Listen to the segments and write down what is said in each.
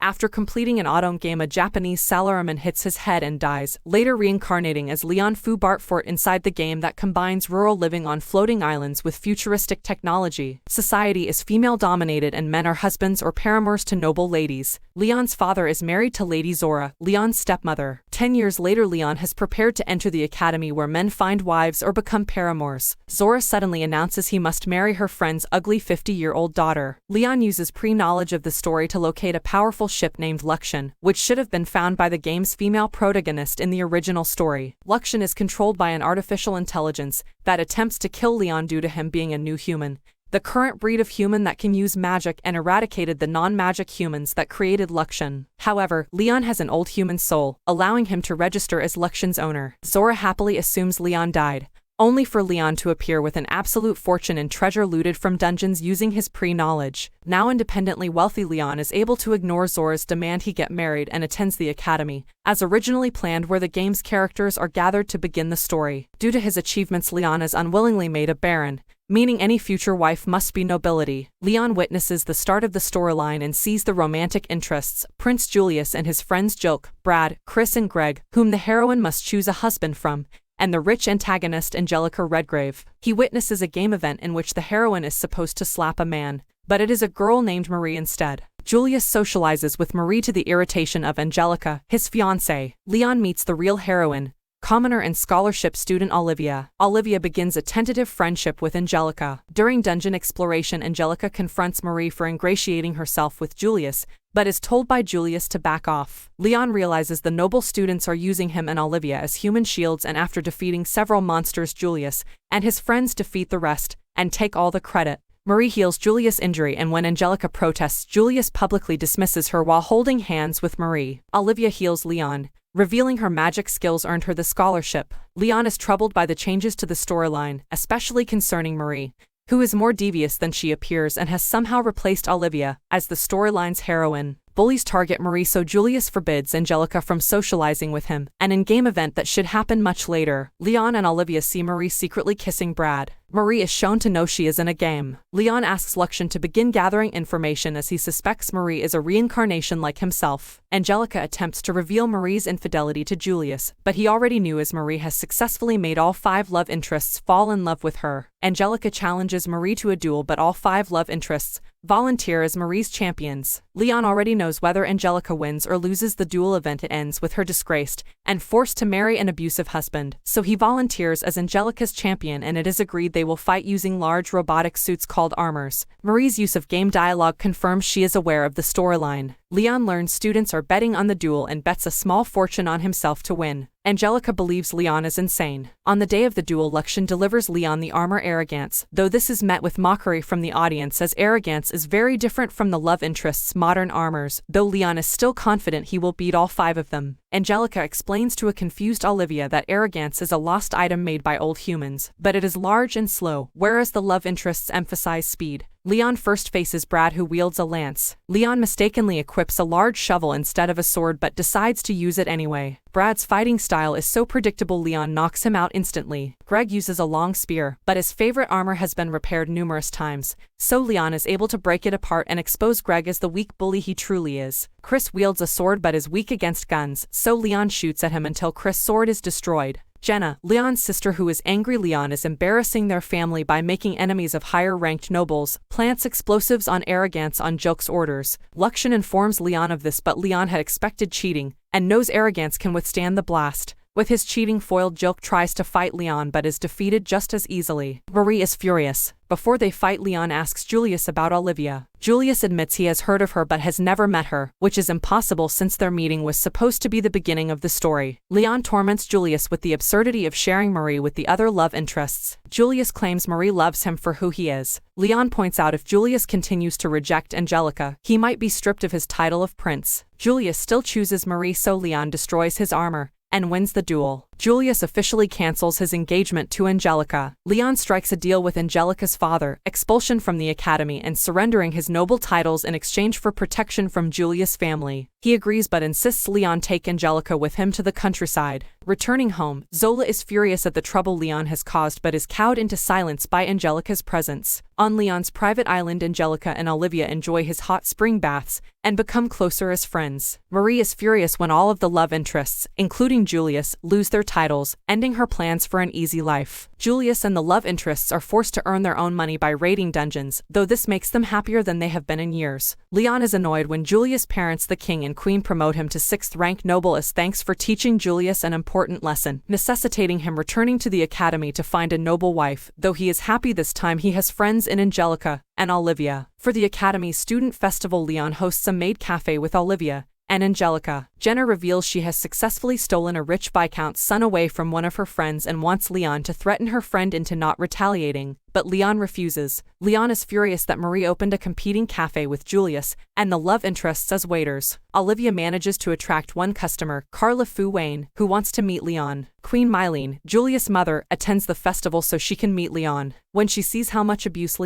After completing an auto game, a Japanese salaryman hits his head and dies, later reincarnating as Leon Fu Bartfort inside the game that combines rural living on floating islands with futuristic technology. Society is female-dominated and men are husbands or paramours to noble ladies. Leon's father is married to Lady Zora, Leon's stepmother. 10 years later, Leon has prepared to enter the academy where men find wives or become paramours. Zora suddenly announces he must marry her friend's ugly 50-year-old daughter. Leon uses pre-knowledge of the story to locate a powerful ship named Luxian, which should have been found by the game's female protagonist in the original story. Luxian is controlled by an artificial intelligence that attempts to kill Leon due to him being a new human, the current breed of human that can use magic, and eradicated the non-magic humans that created Luxian. However, Leon has an old human soul, allowing him to register as Luxian's owner. Zora happily assumes Leon died, only for Leon to appear with an absolute fortune and treasure looted from dungeons using his pre-knowledge. Now independently wealthy, Leon is able to ignore Zora's demand he get married and attends the academy, as originally planned, where the game's characters are gathered to begin the story. Due to his achievements, Leon is unwillingly made a baron, meaning any future wife must be nobility. Leon witnesses the start of the storyline and sees the romantic interests, Prince Julius and his friends Joke, Brad, Chris and Greg, whom the heroine must choose a husband from, and the rich antagonist Angelica Redgrave. He witnesses a game event in which the heroine is supposed to slap a man, but it is a girl named Marie instead. Julius socializes with Marie to the irritation of Angelica, his fiancée. Leon meets the real heroine, commoner and scholarship student Olivia. Olivia begins a tentative friendship with Angelica. During dungeon exploration, Angelica confronts Marie for ingratiating herself with Julius, but is told by Julius to back off. Leon realizes the noble students are using him and Olivia as human shields, and after defeating several monsters, Julius and his friends defeat the rest and take all the credit. Marie heals Julius' injury, and when Angelica protests, Julius publicly dismisses her while holding hands with Marie. Olivia heals Leon, revealing her magic skills earned her the scholarship. Leon is troubled by the changes to the storyline, especially concerning Marie, who is more devious than she appears and has somehow replaced Olivia as the storyline's heroine. Bullies target Marie, so Julius forbids Angelica from socializing with him. An in-game event that should happen much later. Leon and Olivia see Marie secretly kissing Brad. Marie is shown to know she is in a game. Leon asks Luxian to begin gathering information as he suspects Marie is a reincarnation like himself. Angelica attempts to reveal Marie's infidelity to Julius, but he already knew, as Marie has successfully made all 5 love interests fall in love with her. Angelica challenges Marie to a duel, but all 5 love interests volunteer as Marie's champions. Leon already knows whether Angelica wins or loses the duel event. It ends with her disgraced and forced to marry an abusive husband, so he volunteers as Angelica's champion, and it is agreed they will fight using large robotic suits called armors. Marie's use of game dialogue confirms she is aware of the storyline. Leon learns students are betting on the duel and bets a small fortune on himself to win. Angelica believes Leon is insane. On the day of the duel, Luxian delivers Leon the armor Arrogance, though this is met with mockery from the audience, as Arrogance is very different from the love interest's modern armors, though Leon is still confident he will beat all 5 of them. Angelica explains to a confused Olivia that Arrogance is a lost item made by old humans, but it is large and slow, whereas the love interests emphasize speed. Leon first faces Brad, who wields a lance. Leon mistakenly equips a large shovel instead of a sword but decides to use it anyway. Brad's fighting style is so predictable Leon knocks him out instantly. Greg uses a long spear, but his favorite armor has been repaired numerous times, so Leon is able to break it apart and expose Greg as the weak bully he truly is. Chris wields a sword but is weak against guns, so Leon shoots at him until Chris' sword is destroyed. Jenna, Leon's sister, who is angry Leon is embarrassing their family by making enemies of higher-ranked nobles, plants explosives on Arrogance on Joke's orders. Luxian informs Leon of this, but Leon had expected cheating and knows Arrogance can withstand the blast. With his cheating foiled, Joke tries to fight Leon but is defeated just as easily. Marie is furious. Before they fight, Leon asks Julius about Olivia. Julius admits he has heard of her but has never met her, which is impossible since their meeting was supposed to be the beginning of the story. Leon torments Julius with the absurdity of sharing Marie with the other love interests. Julius claims Marie loves him for who he is. Leon points out if Julius continues to reject Angelica, he might be stripped of his title of prince. Julius still chooses Marie, so Leon destroys his armor and wins the duel. Julius officially cancels his engagement to Angelica. Leon strikes a deal with Angelica's father, expulsion from the academy and surrendering his noble titles in exchange for protection from Julius' family. He agrees but insists Leon take Angelica with him to the countryside. Returning home, Zola is furious at the trouble Leon has caused but is cowed into silence by Angelica's presence. On Leon's private island, Angelica and Olivia enjoy his hot spring baths and become closer as friends. Marie is furious when all of the love interests, including Julius, lose their titles, ending her plans for an easy life. Julius and the love interests are forced to earn their own money by raiding dungeons, though this makes them happier than they have been in years. Leon is annoyed when Julius' parents, the king and queen, promote him to 6th rank noble as thanks for teaching Julius an important lesson, necessitating him returning to the academy to find a noble wife, though he is happy this time he has friends in Angelica and Olivia. For the academy's student festival, Leon hosts a maid cafe with Olivia and Angelica. Jenna reveals she has successfully stolen a rich viscount's son away from one of her friends and wants Leon to threaten her friend into not retaliating, but Leon refuses. Leon is furious that Marie opened a competing cafe with Julius and the love interests as waiters. Olivia manages to attract one customer, Carla Fu Wayne, who wants to meet Leon. Queen Mylene, Julius' mother, attends the festival so she can meet Leon. When she sees how much abuse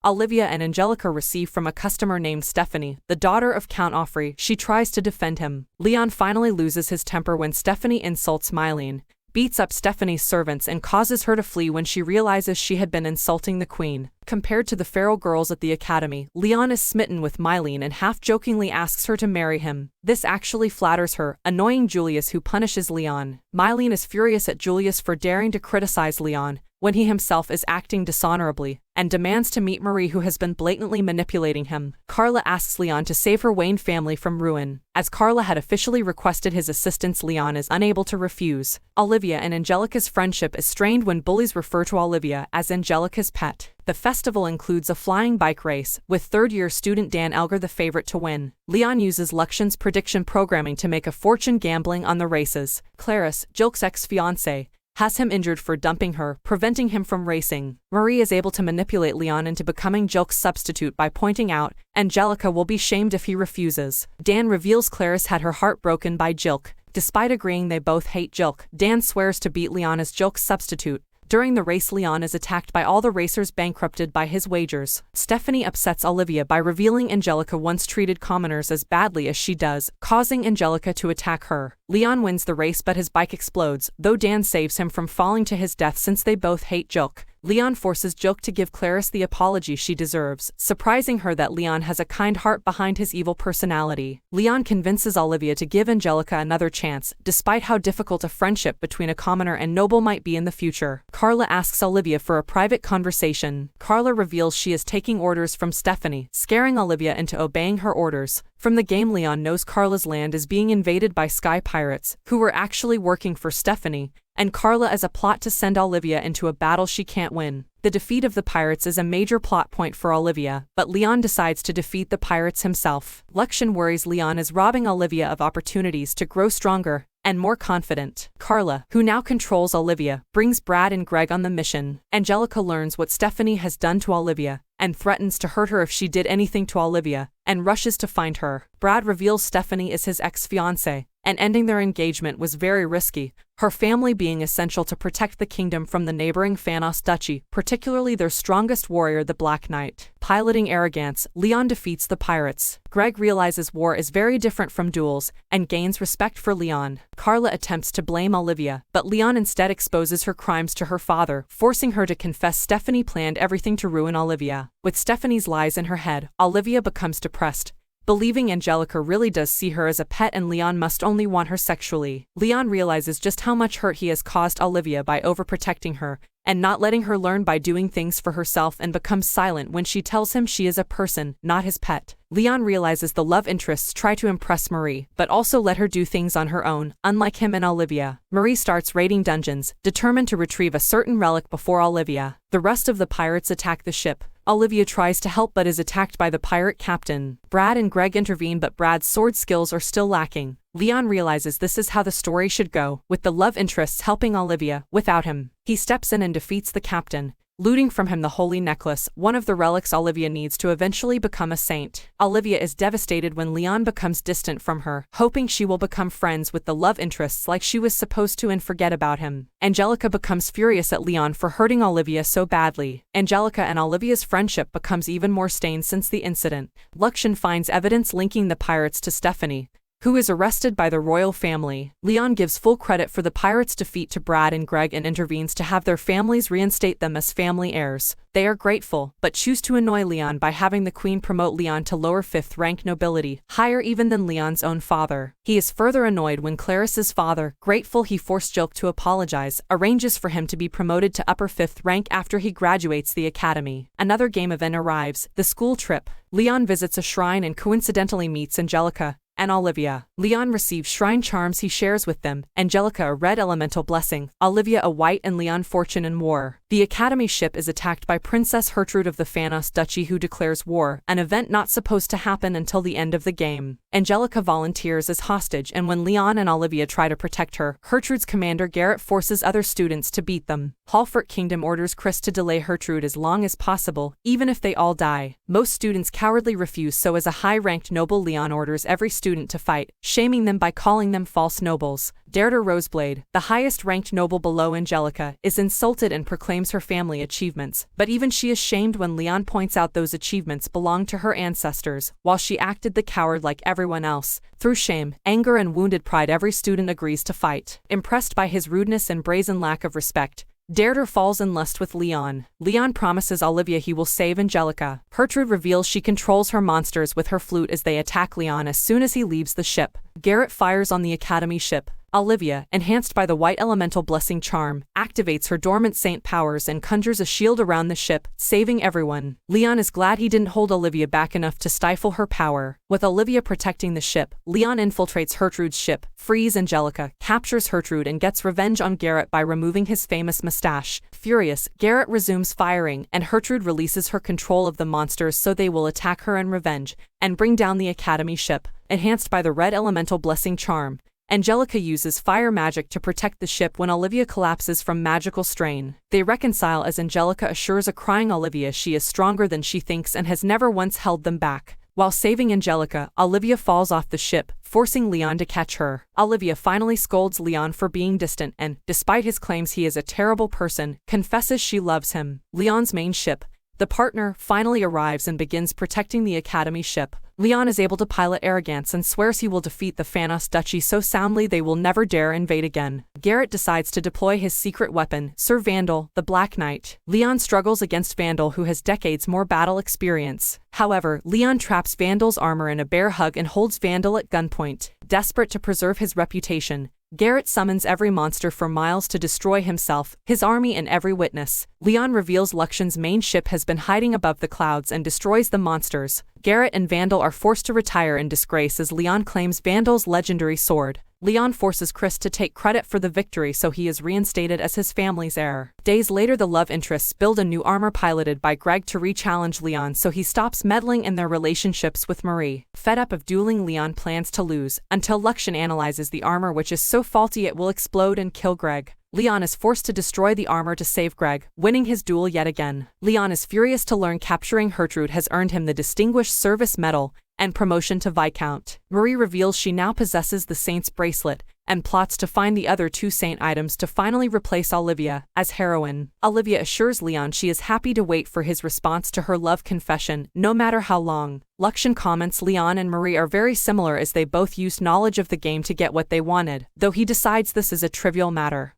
Olivia and Angelica receive from a customer named Stephanie, the daughter of Count Offrey, she tries to defend him. Leon finally loses his temper when Stephanie insults Mylene, beats up Stephanie's servants and causes her to flee when she realizes she had been insulting the queen. Compared to the feral girls at the academy, Leon is smitten with Mylene and half-jokingly asks her to marry him. This actually flatters her, annoying Julius, who punishes Leon. Mylene is furious at Julius for daring to criticize Leon when he himself is acting dishonorably, and demands to meet Marie, who has been blatantly manipulating him. Carla asks Leon to save her Wayne family from ruin. As Carla had officially requested his assistance, Leon is unable to refuse. Olivia and Angelica's friendship is strained when bullies refer to Olivia as Angelica's pet. The festival includes a flying bike race, with third-year student Dan Elgar the favorite to win. Leon uses Luxian's prediction programming to make a fortune gambling on the races. Clarice, Jilk's ex-fiancée, has him injured for dumping her, preventing him from racing. Marie is able to manipulate Leon into becoming Jilk's substitute by pointing out Angelica will be shamed if he refuses. Dan reveals Clarice had her heart broken by Jilk. Despite agreeing they both hate Jilk, Dan swears to beat Leon as Jilk's substitute. During the race, Leon is attacked by all the racers, bankrupted by his wagers. Stephanie upsets Olivia by revealing Angelica once treated commoners as badly as she does, causing Angelica to attack her. Leon wins the race but his bike explodes, though Dan saves him from falling to his death since they both hate Jilk. Leon forces Jilk to give Clarice the apology she deserves, surprising her that Leon has a kind heart behind his evil personality. Leon convinces Olivia to give Angelica another chance, despite how difficult a friendship between a commoner and noble might be in the future. Carla asks Olivia for a private conversation. Carla reveals she is taking orders from Stephanie, scaring Olivia into obeying her orders. From the game, Leon knows Carla's land is being invaded by sky pirates, who were actually working for Stephanie, and Carla as a plot to send Olivia into a battle she can't win. The defeat of the pirates is a major plot point for Olivia, but Leon decides to defeat the pirates himself. Luxian worries Leon is robbing Olivia of opportunities to grow stronger and more confident. Carla, who now controls Olivia, brings Brad and Greg on the mission. Angelica learns what Stephanie has done to Olivia and threatens to hurt her if she did anything to Olivia, and rushes to find her. Brad reveals Stephanie is his ex-fiancée, and ending their engagement was very risky, her family being essential to protect the kingdom from the neighboring Phanos Duchy, particularly their strongest warrior, the Black Knight. Piloting Arrogance, Leon defeats the pirates. Greg realizes war is very different from duels, and gains respect for Leon. Carla attempts to blame Olivia, but Leon instead exposes her crimes to her father, forcing her to confess Stephanie planned everything to ruin Olivia. With Stephanie's lies in her head, Olivia becomes depressed, believing Angelica really does see her as a pet and Leon must only want her sexually. Leon realizes just how much hurt he has caused Olivia by overprotecting her and not letting her learn by doing things for herself, and becomes silent when she tells him she is a person, not his pet. Leon realizes the love interests try to impress Marie, but also let her do things on her own, unlike him and Olivia. Marie starts raiding dungeons, determined to retrieve a certain relic before Olivia. The rest of the pirates attack the ship. Olivia tries to help but is attacked by the pirate captain. Brad and Greg intervene but Brad's sword skills are still lacking. Leon realizes this is how the story should go, with the love interests helping Olivia, without him. He steps in and defeats the captain, looting from him the holy necklace, one of the relics Olivia needs to eventually become a saint. Olivia is devastated when Leon becomes distant from her, hoping she will become friends with the love interests like she was supposed to and forget about him. Angelica becomes furious at Leon for hurting Olivia so badly. Angelica and Olivia's friendship becomes even more stained since the incident. Lucian finds evidence linking the pirates to Stephanie, who is arrested by the royal family. Leon gives full credit for the pirates' defeat to Brad and Greg and intervenes to have their families reinstate them as family heirs. They are grateful, but choose to annoy Leon by having the queen promote Leon to lower 5th rank nobility, higher even than Leon's own father. He is further annoyed when Clarice's father, grateful he forced Jilk to apologize, arranges for him to be promoted to upper 5th rank after he graduates the academy. Another game event arrives, the school trip. Leon visits a shrine and coincidentally meets Angelica and Olivia. Leon receives shrine charms he shares with them, Angelica a red elemental blessing, Olivia a white, and Leon fortune and war. The academy ship is attacked by Princess Gertrude of the Phanos Duchy, who declares war, an event not supposed to happen until the end of the game. Angelica volunteers as hostage, and when Leon and Olivia try to protect her, Gertrude's commander Garrett forces other students to beat them. Halfort Kingdom orders Chris to delay Gertrude as long as possible, even if they all die. Most students cowardly refuse, so as a high-ranked noble, Leon orders every student to fight, shaming them by calling them false nobles. Deirdre Roseblade, the highest-ranked noble below Angelica, is insulted and proclaims her family achievements, but even she is shamed when Leon points out those achievements belong to her ancestors, while she acted the coward like everyone else. Through shame, anger, and wounded pride, every student agrees to fight. Impressed by his rudeness and brazen lack of respect, Deirdre falls in lust with Leon. Leon promises Olivia he will save Angelica. Gertrude reveals she controls her monsters with her flute as they attack Leon as soon as he leaves the ship. Garrett fires on the academy ship. Olivia, enhanced by the white elemental blessing charm, activates her dormant saint powers and conjures a shield around the ship, saving everyone. Leon is glad he didn't hold Olivia back enough to stifle her power. With Olivia protecting the ship, Leon infiltrates Gertrude's ship, frees Angelica, captures Gertrude, and gets revenge on Garrett by removing his famous mustache. Furious, Garrett resumes firing, and Gertrude releases her control of the monsters so they will attack her in revenge and bring down the academy ship. Enhanced by the red elemental blessing charm, Angelica uses fire magic to protect the ship when Olivia collapses from magical strain. They reconcile as Angelica assures a crying Olivia she is stronger than she thinks and has never once held them back. While saving Angelica, Olivia falls off the ship, forcing Leon to catch her. Olivia finally scolds Leon for being distant and, despite his claims he is a terrible person, confesses she loves him. Leon's main ship, the Partner, finally arrives and begins protecting the academy ship. Leon is able to pilot Arrogance and swears he will defeat the Phanos Duchy so soundly they will never dare invade again. Garrett decides to deploy his secret weapon, Sir Vandal, the Black Knight. Leon struggles against Vandal, who has decades more battle experience. However, Leon traps Vandal's armor in a bear hug and holds Vandal at gunpoint. Desperate to preserve his reputation, Garrett summons every monster for miles to destroy himself, his army, and every witness. Leon reveals Lucian's main ship has been hiding above the clouds and destroys the monsters. Garrett and Vandal are forced to retire in disgrace as Leon claims Vandal's legendary sword. Leon forces Chris to take credit for the victory so he is reinstated as his family's heir. Days later, the love interests build a new armor piloted by Greg to re-challenge Leon so he stops meddling in their relationships with Marie. Fed up of dueling, Leon plans to lose, until Lucian analyzes the armor, which is so faulty it will explode and kill Greg. Leon is forced to destroy the armor to save Greg, winning his duel yet again. Leon is furious to learn capturing Gertrude has earned him the Distinguished Service Medal and promotion to Viscount. Marie reveals she now possesses the Saint's bracelet and plots to find the other two Saint items to finally replace Olivia as heroine. Olivia assures Leon she is happy to wait for his response to her love confession, no matter how long. Lucian comments Leon and Marie are very similar as they both used knowledge of the game to get what they wanted, though he decides this is a trivial matter.